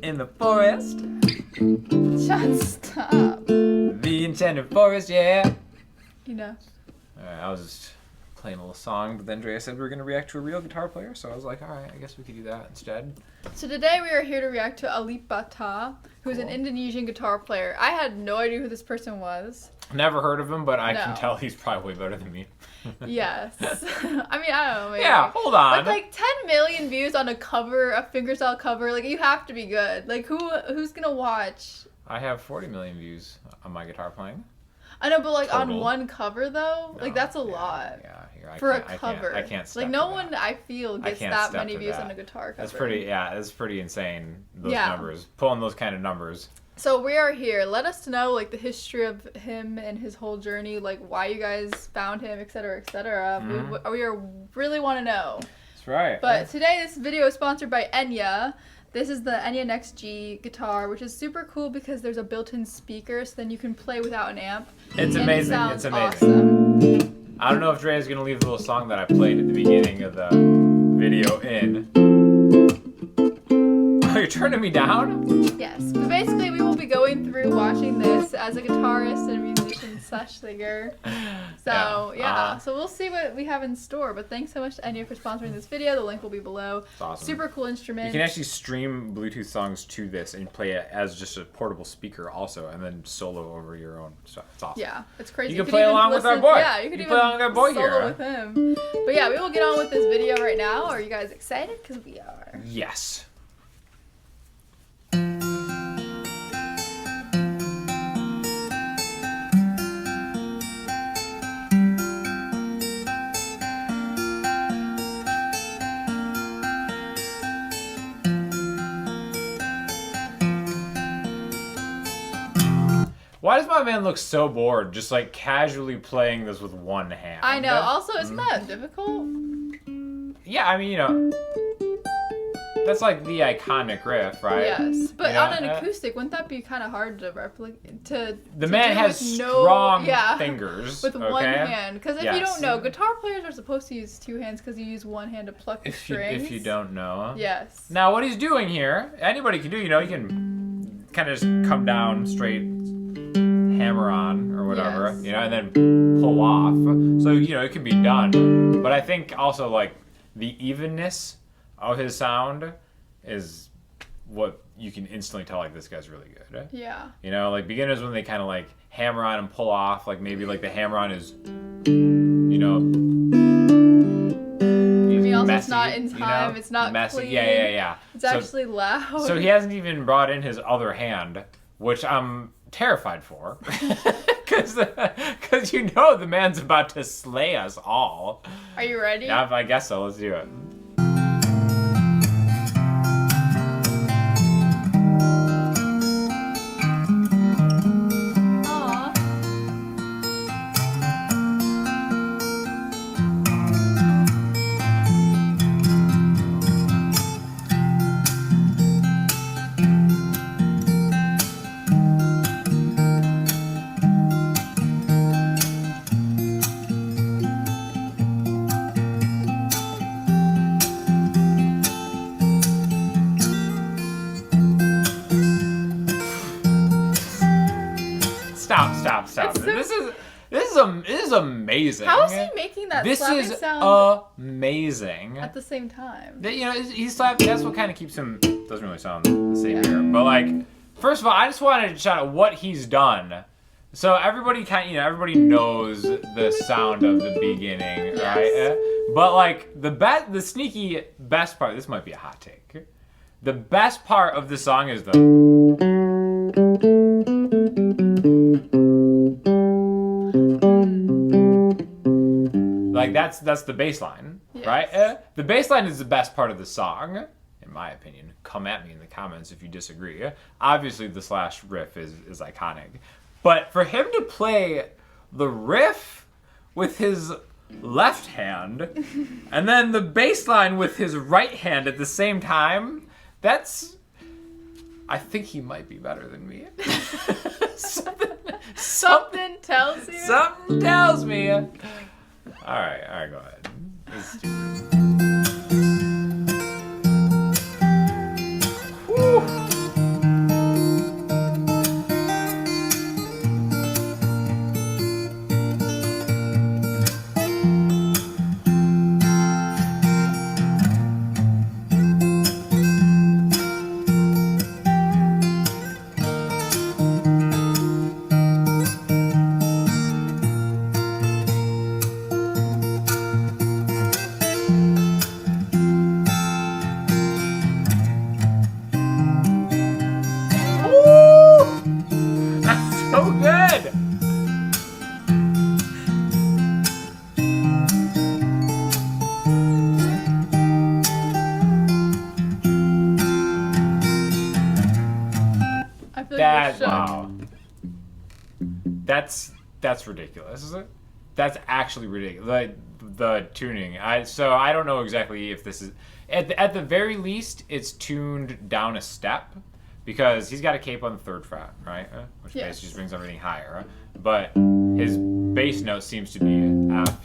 in the forest. Just stop. The enchanted forest, yeah. Enough. Alright, I was just playing a little song, but then Andrea said we were going to react to a real guitar player, so I was like, alright, I guess we could do that instead. So today we are here to react to Alip Ba Ta, who's an Indonesian guitar player. I had no idea who this person was. Never heard of him, but I can tell he's probably way better than me. Yes. I mean, I don't know. Maybe. Yeah, hold on. With like 10 million views on a cover, a fingerstyle cover, like you have to be good. Like who's gonna watch? I have 40 million views on my guitar playing. I know, but like Total. on one cover though, No, like that's a lot. Yeah, for a cover. I can't step like no to one that. I feel gets that many views that. on a guitar cover. That's pretty. Yeah, that's pretty insane. Those numbers, pulling those kind of numbers. So we are here. Let us know like the history of him and his whole journey, like why you guys found him, etc., etc. We really want to know. That's right. But today this video is sponsored by Enya. This is the Enya Next G guitar, which is super cool because there's a built-in speaker, so then you can play without an amp. It's amazing. It's amazing. Awesome. I don't know if Dre's gonna leave the little song that I played at the beginning of the video in. Oh, you're turning me down? Yes. But basically, we will be going through watching this as a guitarist and a musician slash singer. So, so we'll see what we have in store. But thanks so much to Andrea for sponsoring this video. The link will be below. It's awesome. Super cool instrument. You can actually stream Bluetooth songs to this and play it as just a portable speaker also, and then solo over your own stuff. It's awesome. Yeah, it's crazy. You can play along with our boy. Yeah, you can even play along with our boy solo here. with him. But yeah, we will get on with this video right now. Are you guys excited? Because we are. Yes. Why does my man look so bored, just like casually playing this with one hand? I know. Also, isn't that difficult? Yeah, I mean, you know, that's like the iconic riff, right? Yes, but you know, on an acoustic, wouldn't that be kind of hard to replicate? The man has strong fingers with one hand. Because if you don't know, guitar players are supposed to use two hands because you use one hand to pluck the strings. If you don't know. Yes. Now, what he's doing here, anybody can do. You know, you can kind of just come down straight, hammer on or whatever, you know, and then pull off. So, you know, it can be done. But I think also like the evenness of his sound is what you can instantly tell like this guy's really good. Yeah. You know, like beginners when they kind of like hammer on and pull off, like maybe like the hammer on is, you know, I mean, also messy, it's not in time, you know? it's not messy. clean. Yeah. It's actually loud. So he hasn't even brought in his other hand, which I'm terrified for. Because you know the man's about to slay us all. Are you ready? Yeah, I guess so. Let's do it. Stop. This is amazing. How is he making that slapping sound? Amazing. At the same time. You know, he's slapping. That's what kind of keeps him. Doesn't really sound the same here, but like, first of all, I just wanted to shout out what he's done. So everybody everybody knows the sound of the beginning, right? But like the sneaky best part. This might be a hot take. The best part of the song is the. Like that's the bass line, right? The bass line is the best part of the song, in my opinion. Come at me in the comments if you disagree. Obviously, the slash riff is iconic, but for him to play the riff with his left hand and then the bass line with his right hand at the same time, I think he might be better than me. Something tells you. Something tells me. All right, go ahead. Let's do this. Whew. I feel like you're shook. Wow. That's ridiculous. That's actually ridiculous. Like the tuning. So I don't know exactly if this is at the very least it's tuned down a step because he's got a cape on the 3rd fret, right? Which basically just brings everything higher. But his bass note seems to be F,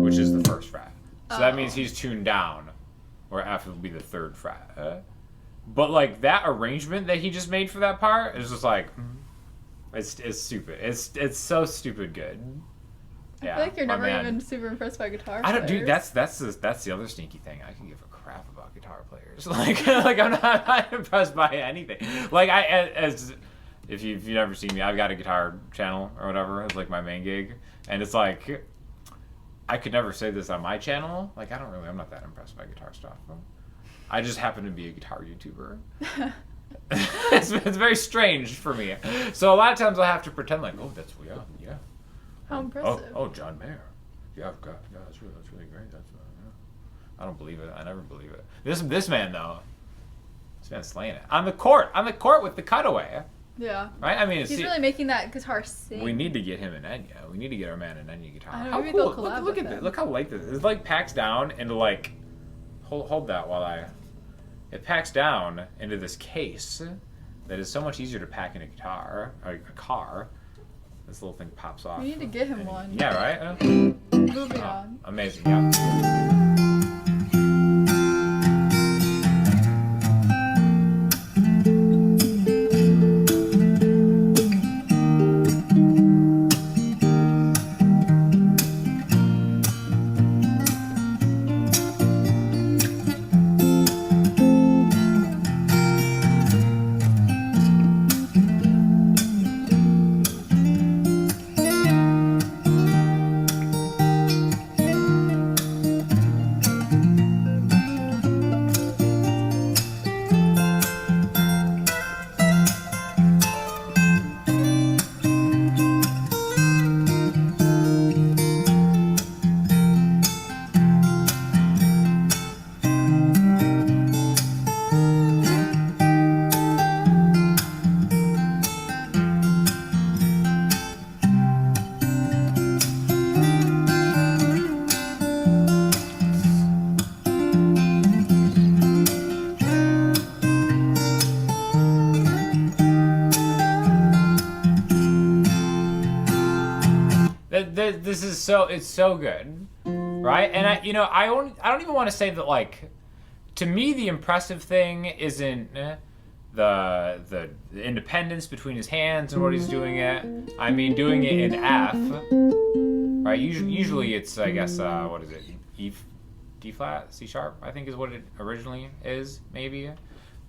which is the 1st fret. So that means he's tuned down, where F will be the 3rd fret. But like that arrangement that he just made for that part is just like, it's stupid. It's so stupid good. I feel like you're never even super impressed by guitar players. I don't, dude. That's the other sneaky thing. I can give a crap about guitar players. Like I'm not impressed by anything. Like if you've never seen me, I've got a guitar channel or whatever. It's like my main gig, and it's like I could never say this on my channel. Like I'm not that impressed by guitar stuff. I just happen to be a guitar YouTuber. It's very strange for me. So a lot of times I'll have to pretend like, oh, that's yeah. How impressive. Oh, John Mayer. Yeah, that's really great. That's I don't believe it. I never believe it. This man though, this man's slaying it on the court with the cutaway. Yeah. Right. I mean, he's really making that guitar sing. We need to get him an Enya. We need to get our man an Enya guitar. How maybe cool. They'll collab look at this. Look how light this is. It like packs down into like. Hold that while It packs down into this case that is so much easier to pack in a guitar, or a car. This little thing pops off. We need to get him one. Yeah, right? Moving on. Amazing, yeah. This is it's so good, right? And I don't even want to say that, like, to me the impressive thing isn't the independence between his hands and what he's doing it. I mean, doing it in F, right? Usually it's, I guess, what is it? D flat, C sharp, I think is what it originally is, maybe.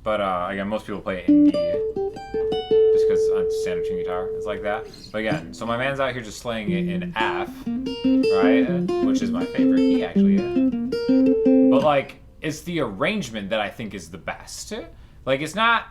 But again, most people play it in D, just because on standard tune guitar it's like that. But again, so my man's out here just slaying it in F, right? Which is my favorite key, actually. But like, it's the arrangement that I think is the best. Like, it's not.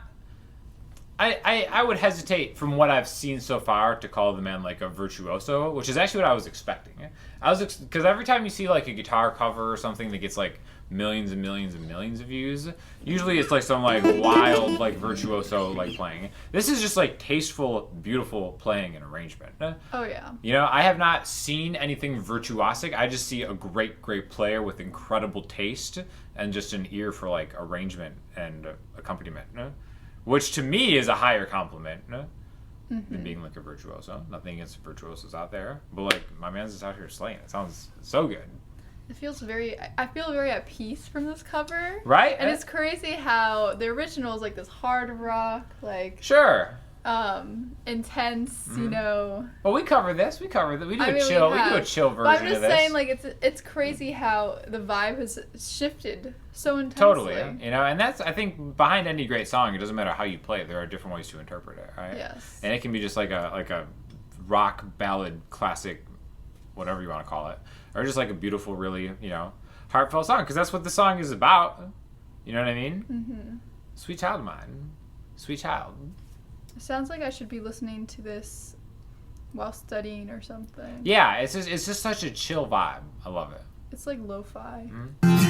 I would hesitate from what I've seen so far to call the man like a virtuoso, which is actually what I was expecting. Because every time you see like a guitar cover or something that gets like millions and millions and millions of views, usually it's like some like wild like virtuoso like playing. This is just like tasteful, beautiful playing and arrangement. Oh yeah. You know, I have not seen anything virtuosic. I just see a great player with incredible taste and just an ear for like arrangement and accompaniment. Which to me is a higher compliment than being like a virtuoso. Nothing against virtuosos out there, but like my man's just out here slaying. It sounds so good. It feels I feel very at peace from this cover. Right? And it's crazy how the original is like this hard rock, like sure, intense, you know. Well, we cover this. We do a chill version. But I'm just of this. saying, like, it's crazy how the vibe has shifted so intensely. Totally, you know, and that's, I think, behind any great song, it doesn't matter how you play it. There are different ways to interpret it, right? Yes. And it can be just like a rock ballad, classic, whatever you want to call it, or just like a beautiful, really, you know, heartfelt song, because that's what the song is about. You know what I mean? Mm-hmm. Sweet child of mine, sweet child. It sounds like I should be listening to this while studying or something. Yeah, it's just such a chill vibe. I love it. It's like lo-fi. Mm-hmm.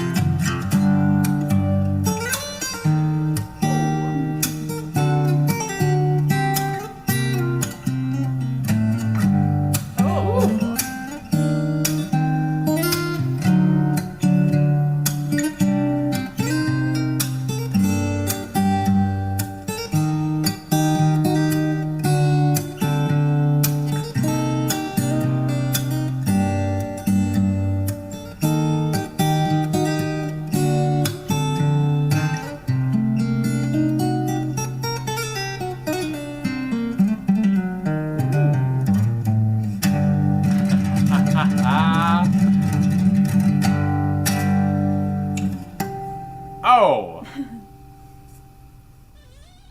Whoa!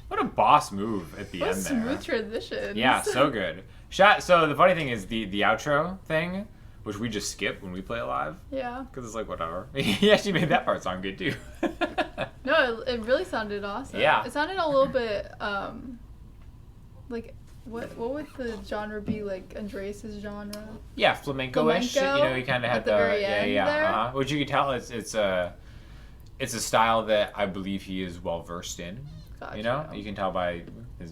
What a boss move at the What end smooth there. transitions. Yeah, so good. So the funny thing is the outro thing, which we just skip when we play it live. Yeah. Because it's like, whatever. He actually made that part sound good, too. No, it really sounded awesome. Yeah. It sounded a little bit, like, what would the genre be, like, Andreas' genre? Yeah, flamenco-ish. Flamenco you know, he kind of had at the very end there? Uh-huh. Which you can tell it's a style that I believe he is well versed in. Gotcha. You know, you can tell by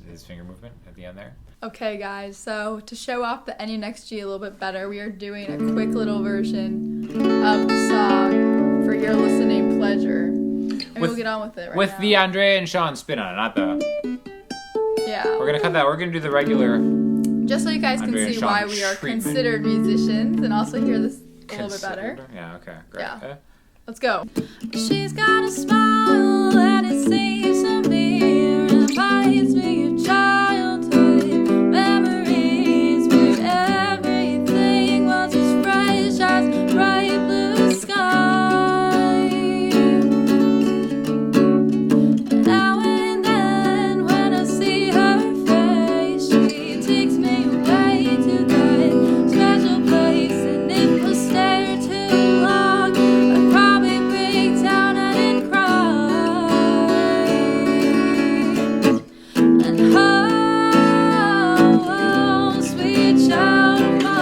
his finger movement at the end there. Okay, guys, so to show off the NUNXG a little bit better, we are doing a quick little version of the song for your listening pleasure. And we'll get on with it right With now. the Andrea and Sean spin on it, not the... Yeah. We're going to cut that. We're going to do the regular... Just so you guys can Andrea and see Sean why we are treatment. considered musicians and also hear this a little bit better. Yeah, okay, great. Yeah. Let's go. She's got a smile and it seems to me reminds me of childhood memories where everything was as fresh as bright blue sky. Now and then when I see her face, she takes me away to that special place, and if I stare too long, I'd probably break down and cry. And oh, sweet child of mine,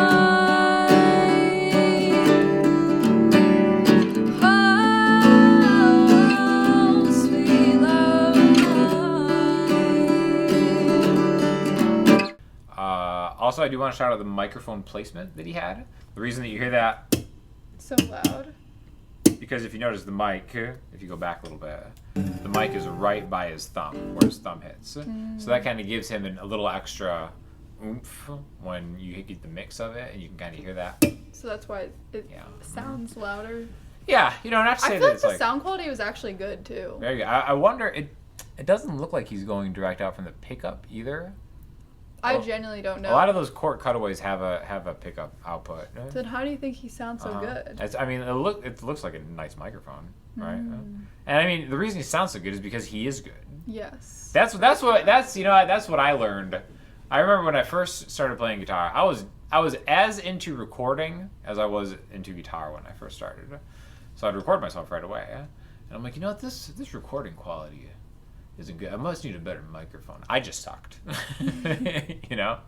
oh, sweet love of mine. Also, I do want to shout out the microphone placement that he had. The reason that you hear that, So loud. because if you notice the mic, if you go back a little bit, the mic is right by his thumb, where his thumb hits. So that kind of gives him a little extra oomph when you get the mix of it, and you can kind of hear that. So that's why it Yeah. sounds louder. Yeah, you know, not to say I feel that like it's the like... sound quality was actually good too. There you go. I wonder, it doesn't look like he's going direct out from the pickup either. I Well, genuinely don't know. A lot of those chord cutaways have a pickup output. Then how do you think he sounds so good? I mean, it looks like a nice microphone, right? Mm. And I mean, the reason he sounds so good is because he is good. Yes. That's what I learned. I remember when I first started playing guitar, I was as into recording as I was into guitar when I first started. So I'd record myself right away, and I'm like, you know what, this recording quality isn't good. I must need a better microphone. I just sucked. You know?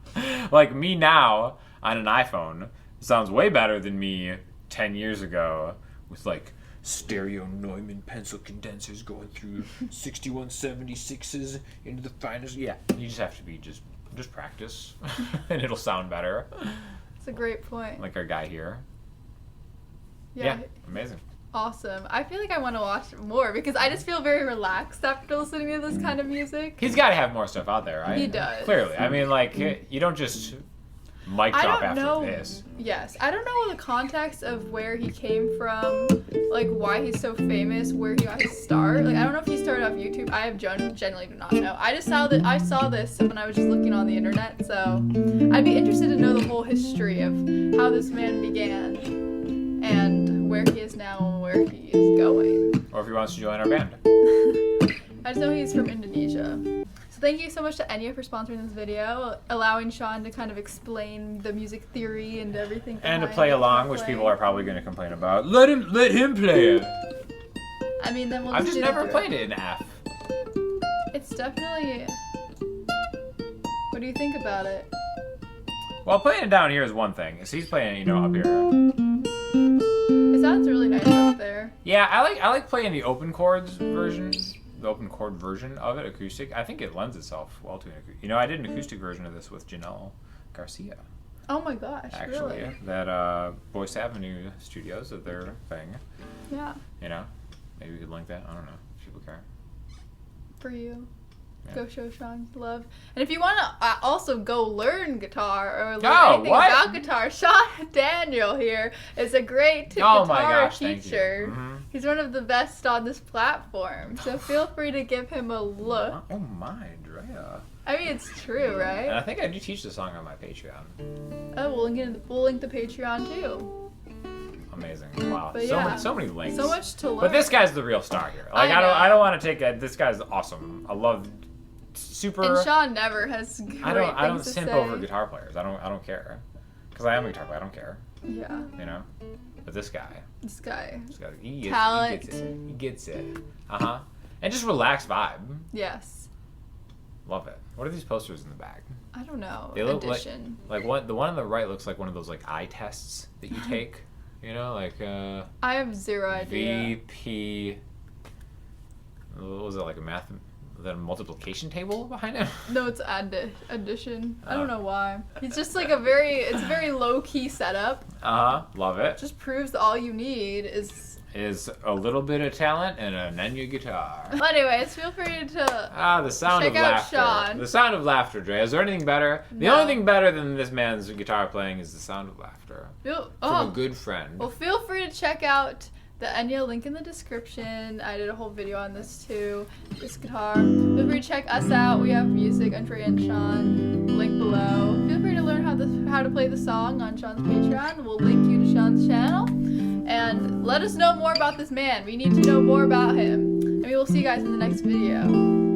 Like me now on an iPhone sounds way better than me 10 years ago with like stereo Neumann pencil condensers going through 6176s into the finest. Yeah, you just have to be just practice and it'll sound better. It's a great point. Like our guy here. Yeah. Amazing. Awesome. I feel like I want to watch more because I just feel very relaxed after listening to this kind of music. He's got to have more stuff out there, right? He does. Clearly. I mean, like, you don't just mic I drop don't after know. this. Yes. I don't know the context of where he came from, like why he's so famous, where he got his start. Like I don't know if he started off YouTube. I have generally do not know. I saw this when I was just looking on the internet, so I'd be interested to know the whole history of how this man began and where he is now and where he is going. Or if he wants to join our band. I just know he's from Indonesia. So thank you so much to Enya for sponsoring this video, allowing Sean to kind of explain the music theory and everything. And to behind play it along, for which playing. people are probably going to complain about. Let him play it. I mean, then we'll I've just just do never the played it in F. It's definitely. What do you think about it? Well, playing it down here is one thing. So he's playing, you know, up here. It sounds really nice up there. Yeah, I like playing the open chords version, the open chord version of it, acoustic. I think it lends itself well to an acoustic. You know, I did an acoustic version of this with Janelle Garcia, Oh my gosh, actually. really? That Voice Avenue Studios of their thing. Yeah, You know, maybe we could link that. I don't know if people care. for you. Yeah. Go show Sean love. And if you want to also go learn guitar or learn Oh, anything what? about guitar, Sean Daniel here is a great Oh my guitar gosh, thank you. teacher. Mhm. He's one of the best on this platform, so feel free to give him a look. Oh my, Andrea. I mean, it's true, And I right? think I do teach the song on my Patreon. Oh, we'll link the Patreon too. Amazing. Wow. But so yeah. many so many links. So much to learn. But this guy's the real star here. Like I know. I don't want to take a. This guy's awesome. I love super. And Sean never has great I don't things to simp say. over guitar players. I don't care. Because I am a guitar player. I don't care. Yeah. You know. But this guy. This guy. He Talent. gets it. He gets it. And just relaxed vibe. Yes. Love it. What are these posters in the back? I don't know. They look Edition. like what the one on the right looks like one of those like eye tests that you take. You know, like I have zero idea. VP. What was it, like a math? Was that a multiplication table behind it? No, it's addition. I don't know why. It's just like it's a very low key setup. Love it. Just proves that all you need is a little bit of talent and an Enya guitar. Well, anyways, feel free to The sound check of out laughter. Sean. The sound of laughter, Dre. Is there anything better? The No. only thing better than this man's guitar playing is the sound of laughter. From a good friend. Well, feel free to check out the Enya link in the description. I did a whole video on this too. This guitar. Feel free to check us out. We have music, Andrea and Sean. Link below. Feel free to learn how to play the song on Sean's Patreon. We'll link you to Sean's channel. And let us know more about this man. We need to know more about him. And we will see you guys in the next video.